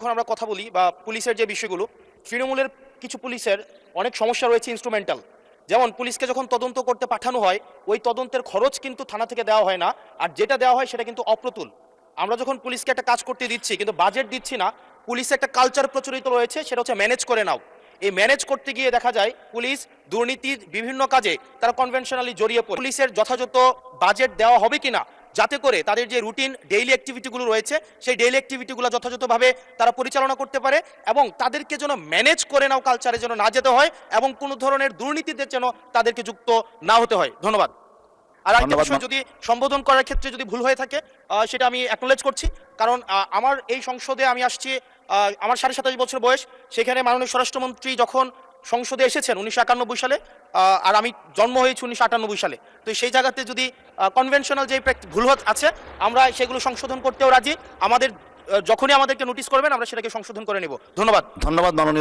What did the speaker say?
এখন আমরা কথা বলি বা পুলিশের যে বিষয়গুলো, তৃণমূলের কিছু পুলিশের অনেক সমস্যা রয়েছে ইনস্ট্রুমেন্টাল। যেমন পুলিশকে যখন তদন্ত করতে পাঠানো হয়, ওই তদন্তের খরচ কিন্তু থানা থেকে দেওয়া হয় না, আর যেটা দেওয়া হয় সেটা কিন্তু অপ্রতুল। আমরা যখন পুলিশকে একটা কাজ করতে দিচ্ছি কিন্তু বাজেট দিচ্ছি না, পুলিশে একটা কালচার প্রচলিত রয়েছে, সেটা হচ্ছে ম্যানেজ করে নাও। এই ম্যানেজ করতে গিয়ে দেখা যায় পুলিশ দুর্নীতির বিভিন্ন কাজে তারা কনভেনশনালি জড়িয়ে পড়ে। পুলিশের যথাযথ বাজেট দেওয়া হবে কিনা, যাতে করে তাদের যে রুটিন ডেইলি অ্যাক্টিভিটিগুলো রয়েছে সেই ডেইলি অ্যাক্টিভিটিগুলো যথাযথভাবে তারা পরিচালনা করতে পারে, এবং তাদেরকে যেন ম্যানেজ করে নাও কালচারে যেন না যেতে হয়, এবং কোনো ধরনের দুর্নীতিতে যেন তাদেরকে যুক্ত না হতে হয়। ধন্যবাদ। আর একটা ধন্যবাদ। বিষয়, যদি সম্বোধন করার ক্ষেত্রে যদি ভুল হয়ে থাকে সেটা আমি অ্যাকনোলেজ করছি, কারণ আমার এই সংসদে আমি আসছি, আমার 27.5 বছর বয়স। সেখানে মাননীয় স্বরাষ্ট্রমন্ত্রী যখন সংসদে এসেছেন 1991 সালে, আর আমি জন্ম হয়েছি 1998 সালে। তো সেই জায়গাতে যদি কনভেনশনাল যে ভুল আছে, আমরা সেগুলো সংশোধন করতেও রাজি। আমাদের যখনই আমাদেরকে নোটিশ করবেন আমরা সেটাকে সংশোধন করে নেব। ধন্যবাদ। ধন্যবাদ মাননীয়